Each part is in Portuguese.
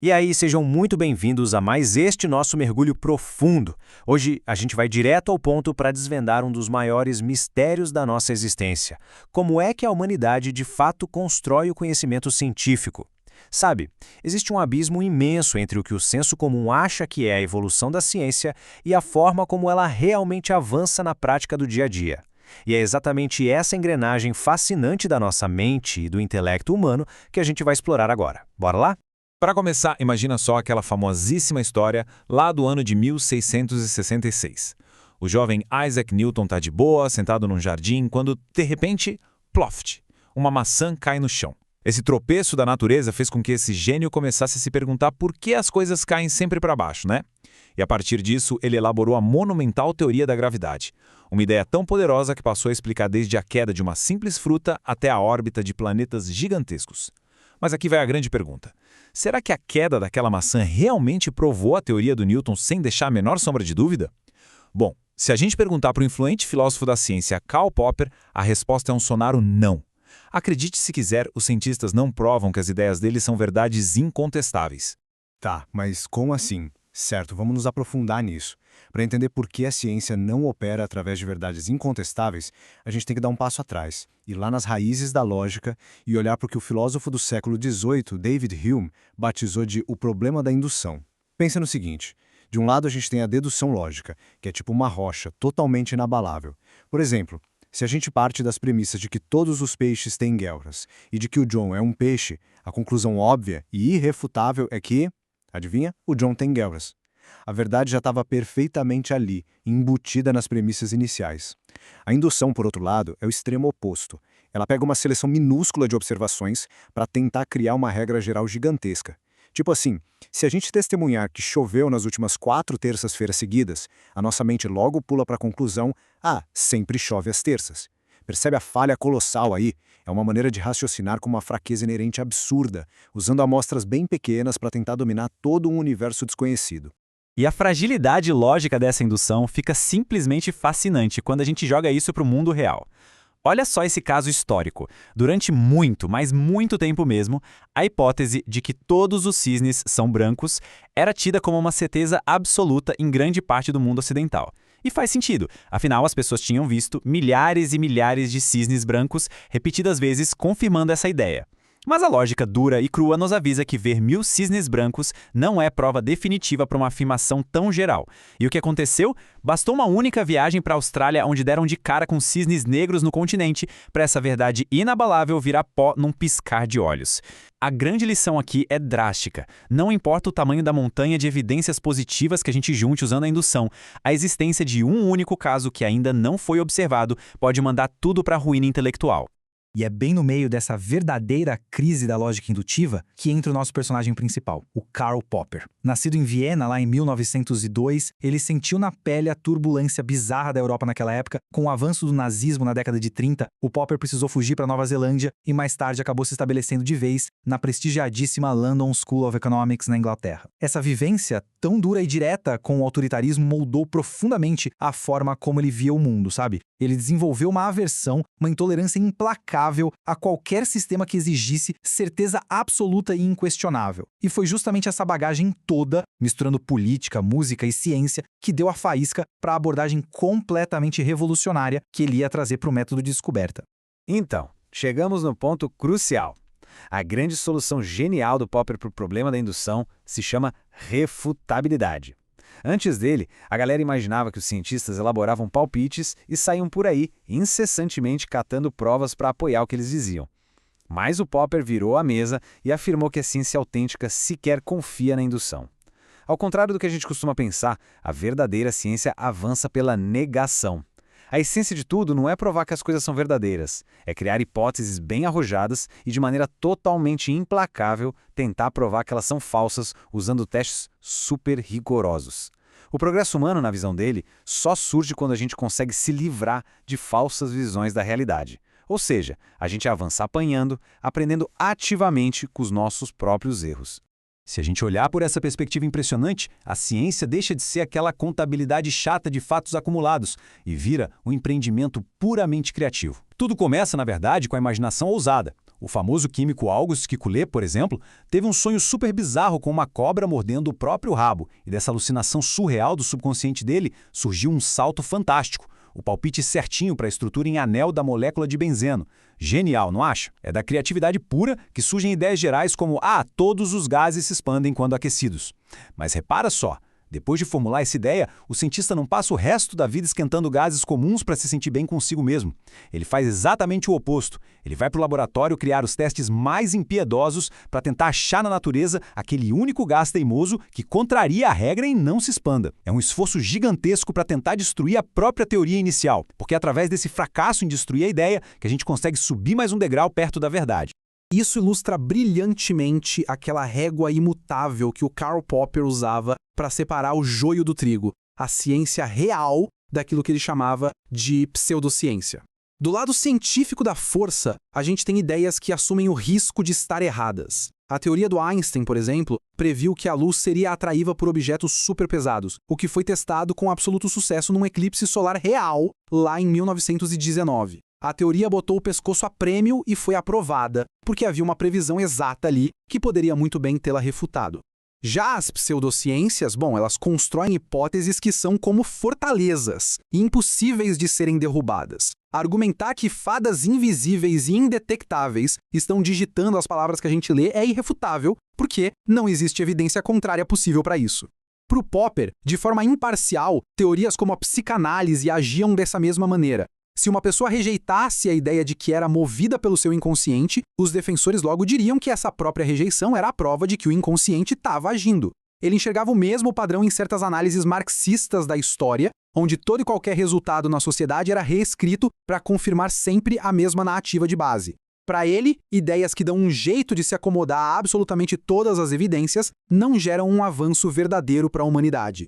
E aí, sejam muito bem-vindos a mais este nosso mergulho profundo. Hoje a gente vai direto ao ponto para desvendar um dos maiores mistérios da nossa existência. Como é que a humanidade de fato constrói o conhecimento científico? Sabe, existe um abismo imenso entre o que o senso comum acha que é a evolução da ciência e a forma como ela realmente avança na prática do dia a dia. E é exatamente essa engrenagem fascinante da nossa mente e do intelecto humano que a gente vai explorar agora. Bora lá? Para começar, imagina só aquela famosíssima história lá do ano de 1666. O jovem Isaac Newton está de boa, sentado num jardim, quando, de repente, ploft, uma maçã cai no chão. Esse tropeço da natureza fez com que esse gênio começasse a se perguntar por que as coisas caem sempre para baixo, né? E a partir disso, ele elaborou a monumental teoria da gravidade. Uma ideia tão poderosa que passou a explicar desde a queda de uma simples fruta até a órbita de planetas gigantescos. Mas aqui vai a grande pergunta. Será que a queda daquela maçã realmente provou a teoria do Newton sem deixar a menor sombra de dúvida? Bom, se a gente perguntar para o influente filósofo da ciência Karl Popper, a resposta é um sonoro não. Acredite se quiser, os cientistas não provam que as ideias dele são verdades incontestáveis. Tá, mas como assim? Certo, vamos nos aprofundar nisso. Para entender por que a ciência não opera através de verdades incontestáveis, a gente tem que dar um passo atrás, ir lá nas raízes da lógica e olhar para o que o filósofo do século XVIII, David Hume, batizou de o problema da indução. Pensa no seguinte, de um lado a gente tem a dedução lógica, que é tipo uma rocha, totalmente inabalável. Por exemplo, se a gente parte das premissas de que todos os peixes têm guelras e de que o John é um peixe, a conclusão óbvia e irrefutável é que, adivinha? O John tem guelras. A verdade já estava perfeitamente ali, embutida nas premissas iniciais. A indução, por outro lado, é o extremo oposto. Ela pega uma seleção minúscula de observações para tentar criar uma regra geral gigantesca. Tipo assim, se a gente testemunhar que choveu nas últimas 4 terças-feiras seguidas, a nossa mente logo pula para a conclusão, sempre chove às terças. Percebe a falha colossal aí? É uma maneira de raciocinar com uma fraqueza inerente absurda, usando amostras bem pequenas para tentar dominar todo um universo desconhecido. E a fragilidade lógica dessa indução fica simplesmente fascinante quando a gente joga isso para o mundo real. Olha só esse caso histórico. Durante muito, mas muito tempo mesmo, a hipótese de que todos os cisnes são brancos era tida como uma certeza absoluta em grande parte do mundo ocidental. E faz sentido, afinal as pessoas tinham visto milhares e milhares de cisnes brancos repetidas vezes confirmando essa ideia. Mas a lógica dura e crua nos avisa que ver 1000 cisnes brancos não é prova definitiva para uma afirmação tão geral. E o que aconteceu? Bastou uma única viagem para a Austrália, onde deram de cara com cisnes negros no continente, para essa verdade inabalável virar pó num piscar de olhos. A grande lição aqui é drástica. Não importa o tamanho da montanha de evidências positivas que a gente junte usando a indução, a existência de um único caso que ainda não foi observado pode mandar tudo para a ruína intelectual. E é bem no meio dessa verdadeira crise da lógica indutiva que entra o nosso personagem principal, o Karl Popper. Nascido em Viena, lá em 1902, ele sentiu na pele a turbulência bizarra da Europa naquela época. Com o avanço do nazismo na década de 30, o Popper precisou fugir para Nova Zelândia e mais tarde acabou se estabelecendo de vez na prestigiadíssima London School of Economics na Inglaterra. Essa vivência tão dura e direta com o autoritarismo moldou profundamente a forma como ele via o mundo, sabe? Ele desenvolveu uma aversão, uma intolerância implacável a qualquer sistema que exigisse certeza absoluta e inquestionável. E foi justamente essa bagagem toda, misturando política, música e ciência, que deu a faísca para a abordagem completamente revolucionária que ele ia trazer para o método de descoberta. Então, chegamos no ponto crucial. A grande solução genial do Popper para o problema da indução se chama refutabilidade. Antes dele, a galera imaginava que os cientistas elaboravam palpites e saíam por aí incessantemente catando provas para apoiar o que eles diziam. Mas o Popper virou a mesa e afirmou que a ciência autêntica sequer confia na indução. Ao contrário do que a gente costuma pensar, a verdadeira ciência avança pela negação. A essência de tudo não é provar que as coisas são verdadeiras, é criar hipóteses bem arrojadas e de maneira totalmente implacável tentar provar que elas são falsas usando testes super rigorosos. O progresso humano, na visão dele, só surge quando a gente consegue se livrar de falsas visões da realidade. Ou seja, a gente avança apanhando, aprendendo ativamente com os nossos próprios erros. Se a gente olhar por essa perspectiva impressionante, a ciência deixa de ser aquela contabilidade chata de fatos acumulados e vira um empreendimento puramente criativo. Tudo começa, na verdade, com a imaginação ousada. O famoso químico Auguste Kekulé, por exemplo, teve um sonho super bizarro com uma cobra mordendo o próprio rabo, e dessa alucinação surreal do subconsciente dele surgiu um salto fantástico, o palpite certinho para a estrutura em anel da molécula de benzeno. Genial, não acha? É da criatividade pura que surgem ideias gerais como todos os gases se expandem quando aquecidos. Mas repara só, depois de formular essa ideia, o cientista não passa o resto da vida esquentando gases comuns para se sentir bem consigo mesmo. Ele faz exatamente o oposto. Ele vai para o laboratório criar os testes mais impiedosos para tentar achar na natureza aquele único gás teimoso que contraria a regra e não se expanda. É um esforço gigantesco para tentar destruir a própria teoria inicial, porque é através desse fracasso em destruir a ideia que a gente consegue subir mais um degrau perto da verdade. Isso ilustra brilhantemente aquela régua imutável que o Karl Popper usava para separar o joio do trigo, a ciência real daquilo que ele chamava de pseudociência. Do lado científico da força, a gente tem ideias que assumem o risco de estar erradas. A teoria do Einstein, por exemplo, previu que a luz seria atraída por objetos superpesados, o que foi testado com absoluto sucesso num eclipse solar real lá em 1919. A teoria botou o pescoço a prêmio e foi aprovada, porque havia uma previsão exata ali que poderia muito bem tê-la refutado. Já as pseudociências, elas constroem hipóteses que são como fortalezas, impossíveis de serem derrubadas. Argumentar que fadas invisíveis e indetectáveis estão digitando as palavras que a gente lê é irrefutável, porque não existe evidência contrária possível para isso. Para o Popper, de forma imparcial, teorias como a psicanálise agiam dessa mesma maneira. Se uma pessoa rejeitasse a ideia de que era movida pelo seu inconsciente, os defensores logo diriam que essa própria rejeição era a prova de que o inconsciente estava agindo. Ele enxergava o mesmo padrão em certas análises marxistas da história, onde todo e qualquer resultado na sociedade era reescrito para confirmar sempre a mesma narrativa de base. Para ele, ideias que dão um jeito de se acomodar a absolutamente todas as evidências não geram um avanço verdadeiro para a humanidade.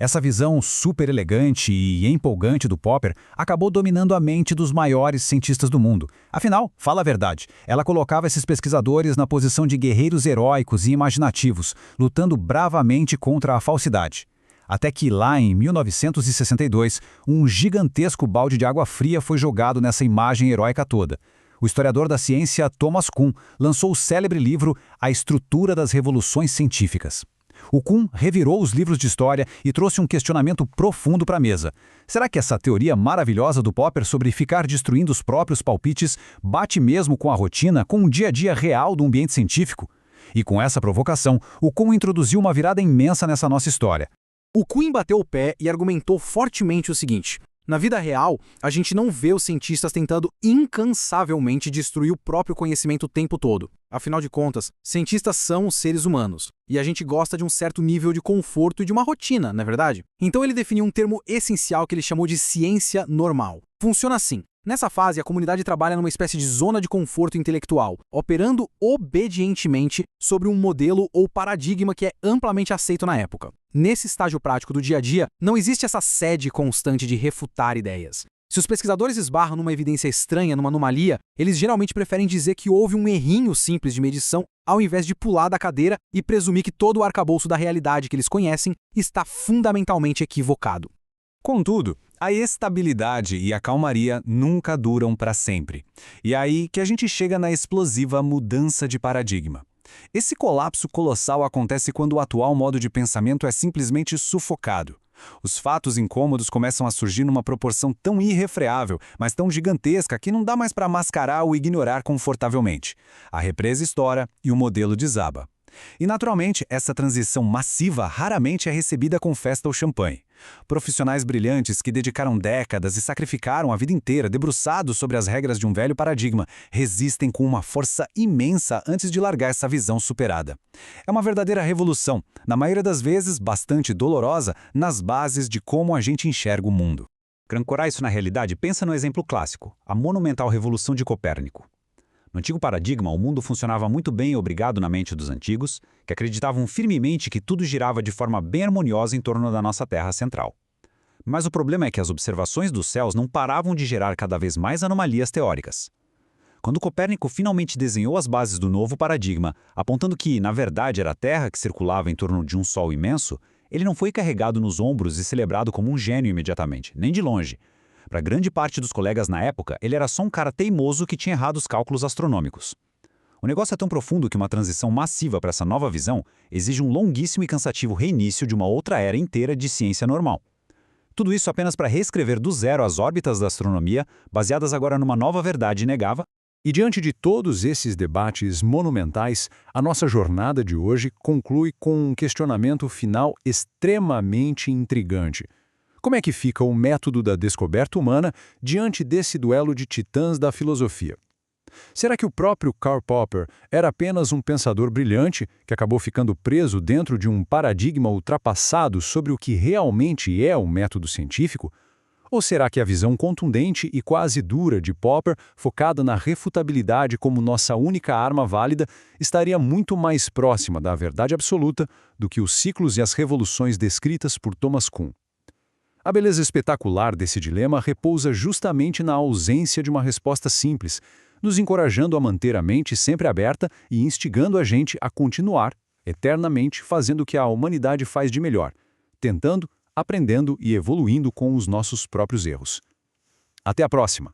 Essa visão super elegante e empolgante do Popper acabou dominando a mente dos maiores cientistas do mundo. Afinal, fala a verdade, ela colocava esses pesquisadores na posição de guerreiros heróicos e imaginativos, lutando bravamente contra a falsidade. Até que lá em 1962, um gigantesco balde de água fria foi jogado nessa imagem heróica toda. O historiador da ciência Thomas Kuhn lançou o célebre livro A Estrutura das Revoluções Científicas. O Kuhn revirou os livros de história e trouxe um questionamento profundo para a mesa. Será que essa teoria maravilhosa do Popper sobre ficar destruindo os próprios palpites bate mesmo com a rotina, com o dia a dia real do ambiente científico? E com essa provocação, o Kuhn introduziu uma virada imensa nessa nossa história. O Kuhn bateu o pé e argumentou fortemente o seguinte: na vida real, a gente não vê os cientistas tentando incansavelmente destruir o próprio conhecimento o tempo todo. Afinal de contas, cientistas são seres humanos, e a gente gosta de um certo nível de conforto e de uma rotina, não é verdade? Então ele definiu um termo essencial que ele chamou de ciência normal. Funciona assim. Nessa fase, a comunidade trabalha numa espécie de zona de conforto intelectual, operando obedientemente sobre um modelo ou paradigma que é amplamente aceito na época. Nesse estágio prático do dia a dia, não existe essa sede constante de refutar ideias. Se os pesquisadores esbarram numa evidência estranha, numa anomalia, eles geralmente preferem dizer que houve um errinho simples de medição, ao invés de pular da cadeira e presumir que todo o arcabouço da realidade que eles conhecem está fundamentalmente equivocado. Contudo, a estabilidade e a calmaria nunca duram para sempre. E é aí que a gente chega na explosiva mudança de paradigma. Esse colapso colossal acontece quando o atual modo de pensamento é simplesmente sufocado. Os fatos incômodos começam a surgir numa proporção tão irrefreável, mas tão gigantesca que não dá mais para mascarar ou ignorar confortavelmente. A represa estoura e o modelo desaba. E, naturalmente, essa transição massiva raramente é recebida com festa ou champanhe. Profissionais brilhantes que dedicaram décadas e sacrificaram a vida inteira debruçados sobre as regras de um velho paradigma resistem com uma força imensa antes de largar essa visão superada. É uma verdadeira revolução, na maioria das vezes bastante dolorosa, nas bases de como a gente enxerga o mundo. Para ancorar isso na realidade, pensa no exemplo clássico, a monumental revolução de Copérnico. No antigo paradigma, o mundo funcionava muito bem obrigado na mente dos antigos, que acreditavam firmemente que tudo girava de forma bem harmoniosa em torno da nossa Terra central. Mas o problema é que as observações dos céus não paravam de gerar cada vez mais anomalias teóricas. Quando Copérnico finalmente desenhou as bases do novo paradigma, apontando que, na verdade, era a Terra que circulava em torno de um Sol imenso, ele não foi carregado nos ombros e celebrado como um gênio imediatamente, nem de longe. Para grande parte dos colegas na época, ele era só um cara teimoso que tinha errado os cálculos astronômicos. O negócio é tão profundo que uma transição massiva para essa nova visão exige um longuíssimo e cansativo reinício de uma outra era inteira de ciência normal. Tudo isso apenas para reescrever do zero as órbitas da astronomia, baseadas agora numa nova verdade inegável. E diante de todos esses debates monumentais, a nossa jornada de hoje conclui com um questionamento final extremamente intrigante. Como é que fica o método da descoberta humana diante desse duelo de titãs da filosofia? Será que o próprio Karl Popper era apenas um pensador brilhante que acabou ficando preso dentro de um paradigma ultrapassado sobre o que realmente é o método científico? Ou será que a visão contundente e quase dura de Popper, focada na refutabilidade como nossa única arma válida, estaria muito mais próxima da verdade absoluta do que os ciclos e as revoluções descritas por Thomas Kuhn? A beleza espetacular desse dilema repousa justamente na ausência de uma resposta simples, nos encorajando a manter a mente sempre aberta e instigando a gente a continuar, eternamente fazendo o que a humanidade faz de melhor, tentando, aprendendo e evoluindo com os nossos próprios erros. Até a próxima!